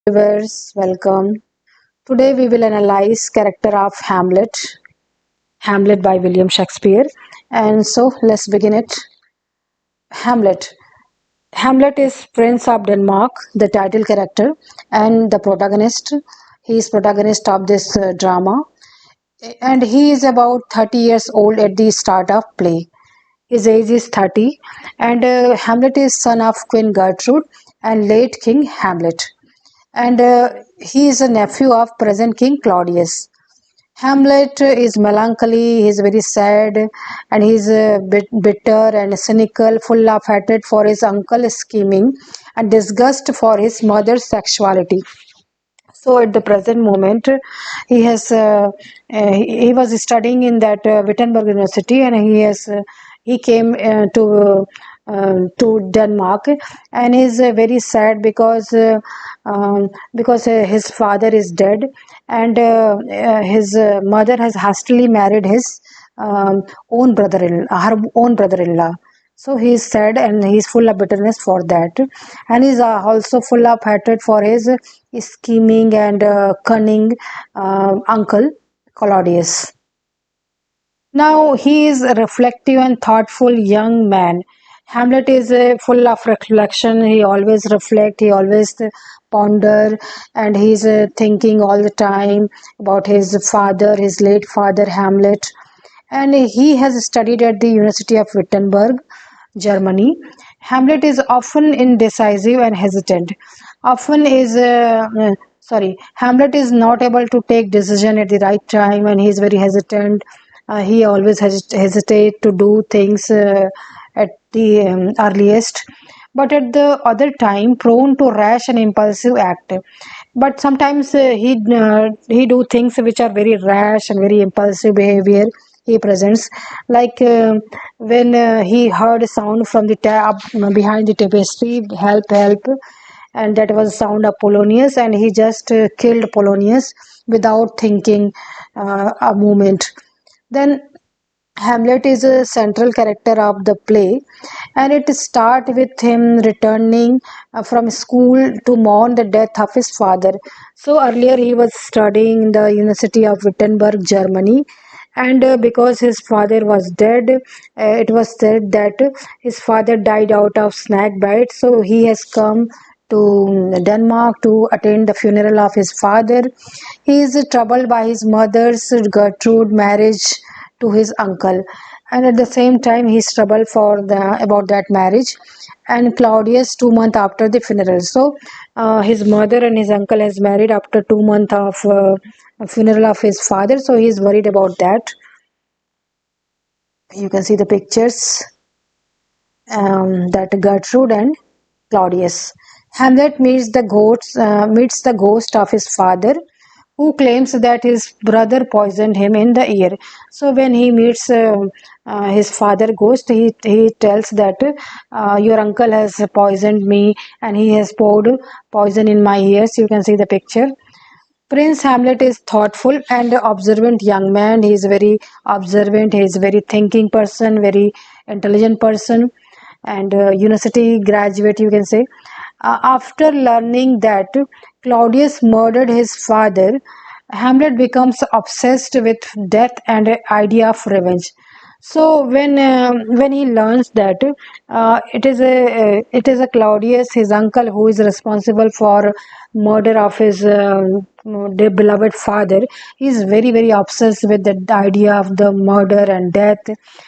Viewers, welcome. Today we will analyze character of Hamlet, Hamlet by William Shakespeare. And so let's begin it. Hamlet. Hamlet is Prince of Denmark, the title character, and the protagonist. He is protagonist of this drama, and he is about 30 years old at the start of play. His age is 30, and Hamlet is son of Queen Gertrude and late King Hamlet. And he is a nephew of present King Claudius. Hamlet is melancholy, he is very sad, and he is bitter and cynical, full of hatred for his uncle's scheming and disgust for his mother's sexuality. So at the present moment, he was studying in that Wittenberg University, and he came to Denmark, and he's very sad because his father is dead, and his mother has hastily married his her own brother-in-law. So he is sad and he is full of bitterness for that, and he is also full of hatred for his scheming and cunning uncle Claudius. Now he is a reflective and thoughtful young man. Hamlet is full of reflection. He always reflect. He always ponder, and he's thinking all the time about his father, his late father Hamlet, and he has studied at the University of Wittenberg, Germany. Hamlet is often indecisive and hesitant. Often is sorry, Hamlet is not able to take decision at the right time, and he is very hesitant. He always hesitate to do things at the earliest, but at the other time prone to rash and impulsive act. But sometimes he do things which are very rash and very impulsive behavior he presents, like when he heard a sound from the tab behind the tapestry, help, help, and that was sound of Polonius, and he just killed Polonius without thinking a moment. Then Hamlet is a central character of the play, and it starts with him returning from school to mourn the death of his father. So earlier he was studying in the University of Wittenberg, Germany, and because his father was dead, it was said that his father died out of snake bite. So he has come to Denmark to attend the funeral of his father. He is troubled by his mother's Gertrude marriage to his uncle, and at the same time he's troubled for the about that marriage and Claudius 2 months after the funeral. So his mother and his uncle has married after 2 months of funeral of his father, so he's worried about that. You can see the pictures, that Gertrude and Claudius. Hamlet meets the ghost of his father, who claims that his brother poisoned him in the ear. So when he meets his father ghost, he tells that your uncle has poisoned me and he has poured poison in my ears. You can see the picture. Prince Hamlet is thoughtful and observant young man. He is very observant. He is very thinking person, very intelligent person, and university graduate, you can say. After learning that Claudius murdered his father, Hamlet becomes obsessed with death and the idea of revenge. So when he learns that it is a Claudius, his uncle, who is responsible for murder of his beloved father, he is very obsessed with the idea of the murder and death,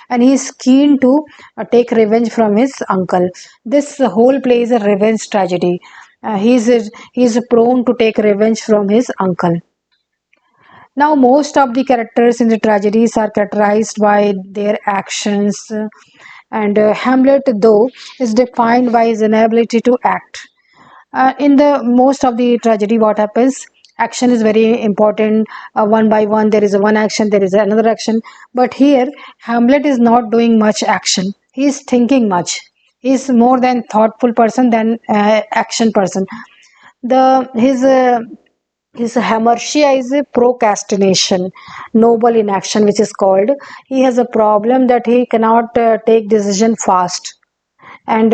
and he is keen to take revenge from his uncle. This whole play is a revenge tragedy. He is prone to take revenge from his uncle. Now, most of the characters in the tragedies are characterized by their actions, and Hamlet, though, is defined by his inability to act. In the most of the tragedy, what happens? Action is very important. One by one, there is a one action, there is another action. But here, Hamlet is not doing much action. He is thinking much. He is more than thoughtful person than action person. The his hamartia is a procrastination, noble inaction, which is called. He has a problem that he cannot take decision fast, and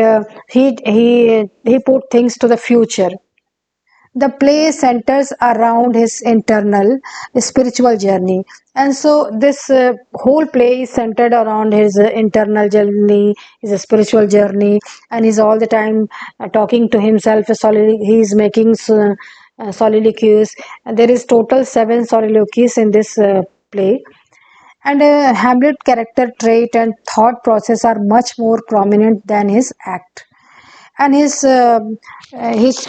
he put things to the future. The play centers around his internal spiritual journey, and so this whole play is centered around his internal journey, his spiritual journey, and he's all the time talking to himself. He's making soliloquies. And there is total seven soliloquies in this play, and Hamlet character trait and thought process are much more prominent than his act, and his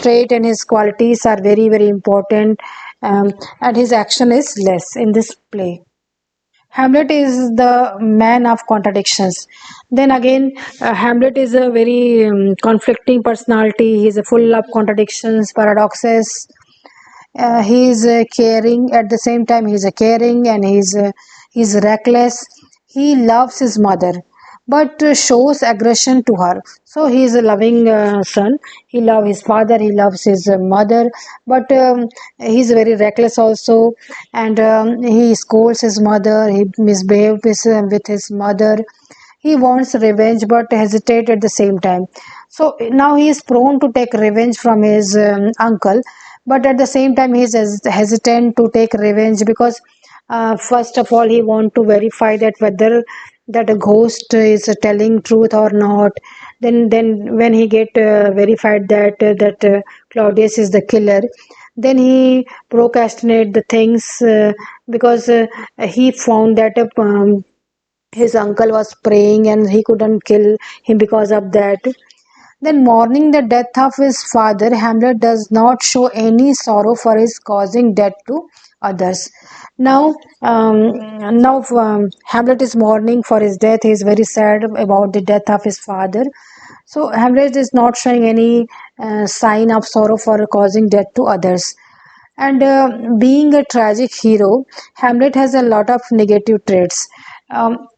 trait and his qualities are very very important, and his action is less in this play. Hamlet is the man of contradictions. Then again, Hamlet is a very conflicting personality. He's full of contradictions, paradoxes. He's caring at the same time. He's caring, and he's reckless. He loves his mother, but shows aggression to her. So he is a loving son. He loves his father. He loves his mother, but he's very reckless also, and he scolds his mother. He misbehaves with his mother. He wants revenge but hesitate at the same time. So now he is prone to take revenge from his uncle, but at the same time he is hesitant to take revenge because first of all he want to verify that whether that a ghost is telling truth or not. Then when he get verified that Claudius is the killer, then he procrastinate the things because he found that his uncle was praying and he couldn't kill him because of that. Then, mourning the death of his father, Hamlet does not show any sorrow for his causing death to others. Now, Hamlet is mourning for his death. He is very sad about the death of his father. So, Hamlet is not showing any sign of sorrow for causing death to others. And being a tragic hero, Hamlet has a lot of negative traits. Um,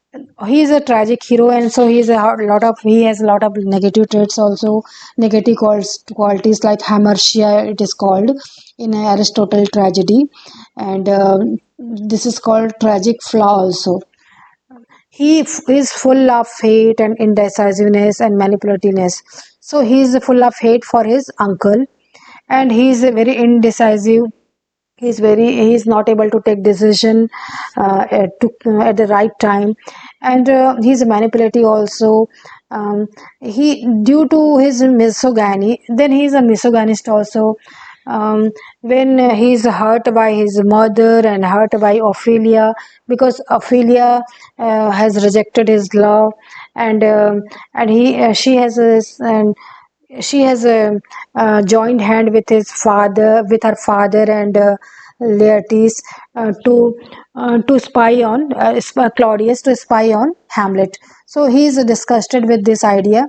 he is a tragic hero, and so he has a lot of negative traits also. Negative qualities like hamartia, it is called in Aristotle tragedy, and this is called tragic flaw also. Is full of hate and indecisiveness and manipulativeness. So he is full of hate for his uncle, and he is very indecisive. He's not able to take decision at the right time, and he's manipulative also. He due to his misogyny, then he's a misogynist also. When he's hurt by his mother and hurt by Ophelia, because Ophelia has rejected his love, and he she has this, and she has joined hand with her father and Laertes to spy on Claudius, to spy on Hamlet. So he is disgusted with this idea,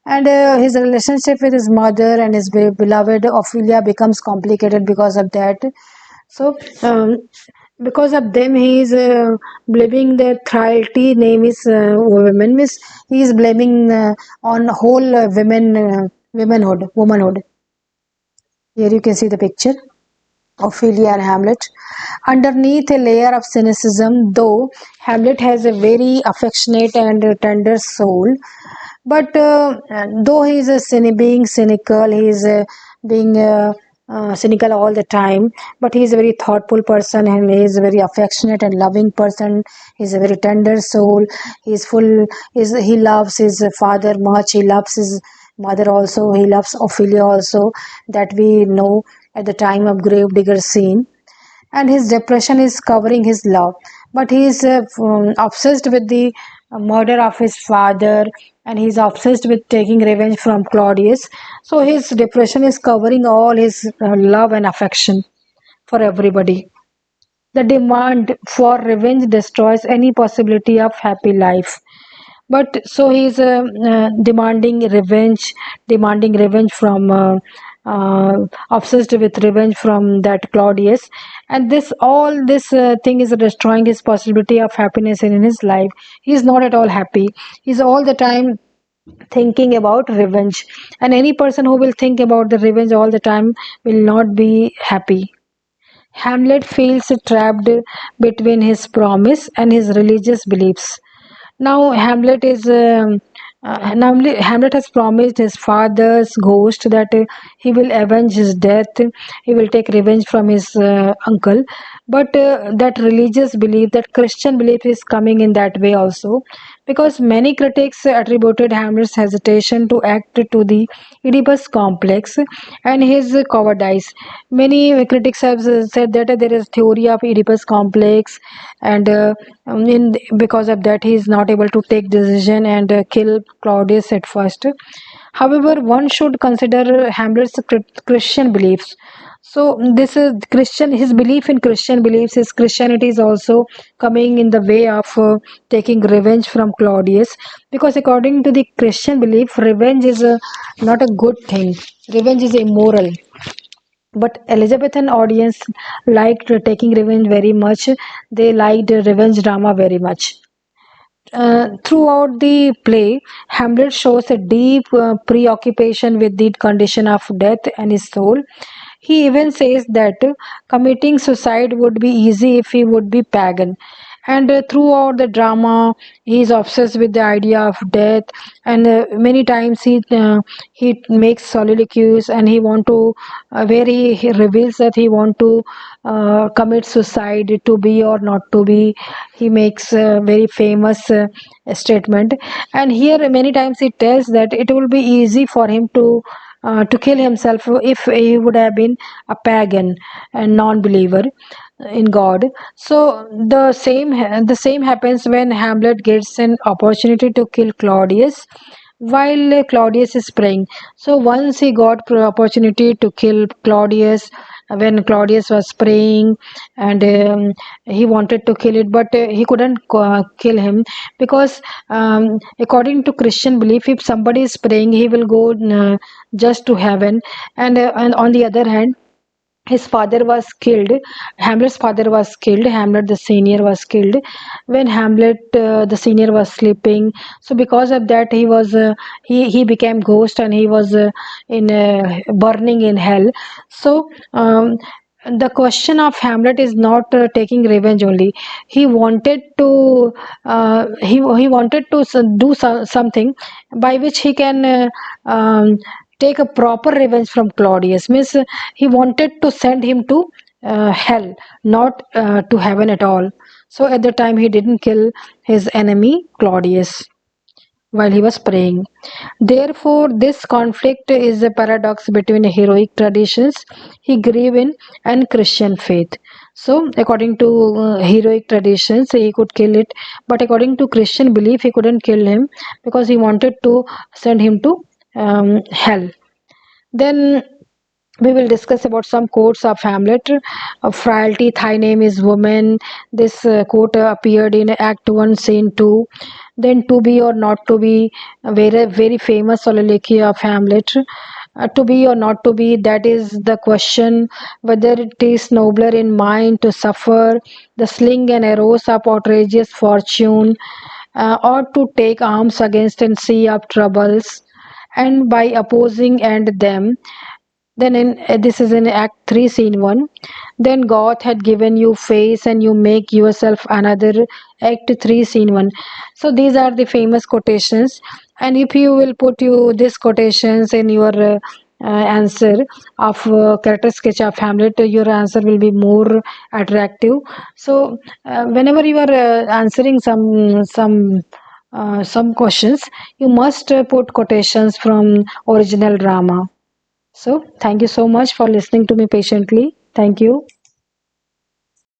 and his relationship with his mother and his beloved Ophelia becomes complicated because of that. So because of them, he is blaming the trialty name is women. Means he is blaming on whole womanhood. Here you can see the picture. Ophelia and Hamlet. Underneath a layer of cynicism, though, Hamlet has a very affectionate and tender soul. But though he is being cynical, he is being cynical all the time. But he is a very thoughtful person, and he is a very affectionate and loving person. He is a very tender soul. He is full. He loves his father much. He loves his mother also. He loves Ophelia also. That we know at the time of Gravedigger scene, and his depression is covering his love, but he is obsessed with the murder of his father, and he's obsessed with taking revenge from Claudius. So his depression is covering all his love and affection for everybody. The demand for revenge destroys any possibility of happy life. But so he's demanding revenge from obsessed with revenge from that Claudius, and this thing is destroying his possibility of happiness in his life. He's not at all happy. He's all the time thinking about revenge, and any person who will think about the revenge all the time will not be happy. Hamlet feels trapped between his promise and his religious beliefs. Now Hamlet is Namely, Hamlet has promised his father's ghost that he will avenge his death, he will take revenge from his uncle. But that religious belief, that Christian belief, is coming in that way also, because many critics attributed Hamlet's hesitation to act to the Oedipus complex and his cowardice. Many critics have said that there is theory of Oedipus complex, and because of that he is not able to take decision and kill Claudius at first. However, one should consider Hamlet's Christian beliefs. So this is Christian. His belief in Christian beliefs, his Christianity is also coming in the way of taking revenge from Claudius, because according to the Christian belief, revenge is not a good thing. Revenge is immoral. But Elizabethan audience liked taking revenge very much. They liked revenge drama very much. Throughout the play, Hamlet shows a deep preoccupation with the condition of death and his soul. He even says that committing suicide would be easy if he would be pagan. And throughout the drama, he is obsessed with the idea of death, and many times he makes soliloquies, and he want to where he reveals that he want to commit suicide, to be or not to be. He makes a very famous statement, and here many times he tells that it will be easy for him to kill himself if he would have been a pagan and non-believer in God. So the same happens when Hamlet gets an opportunity to kill Claudius while Claudius is praying. So once he got opportunity to kill Claudius when Claudius was praying, and he wanted to kill it, but he couldn't kill him, because according to Christian belief, if somebody is praying, he will go just to heaven, and on the other hand, his father was killed. Hamlet's father was killed. Hamlet the senior was killed when Hamlet the senior was sleeping. So because of that, he became ghost, and he was in burning in hell. So the question of Hamlet is not taking revenge only. He wanted to he wanted to do something by which he can take a proper revenge from Claudius. Means he wanted to send him to hell, not to heaven at all. So at the time he didn't kill his enemy Claudius while he was praying. Therefore, this conflict is a paradox between heroic traditions he grew in and Christian faith. So, according to heroic traditions, he could kill it, but according to Christian belief, he couldn't kill him because he wanted to send him to hell. Then we will discuss about some quotes of Hamlet. Frailty, thy name is woman. This quote appeared in Act 1, Scene 2. Then to be or not to be, a very famous soliloquy of Hamlet. To be or not to be, that is the question whether it is nobler in mind to suffer the sling and arrows of outrageous fortune, or to take arms against and sea of troubles, and by opposing and them. Then in this is in Act 3, Scene 1. Then God had given you face and you make yourself another. Act 3, Scene 1. So these are the famous quotations. And if you will put you these quotations in your answer of character sketch of Hamlet, your answer will be more attractive. So whenever you are answering some questions, you must put quotations from original drama. So, thank you so much for listening to me patiently. Thank you.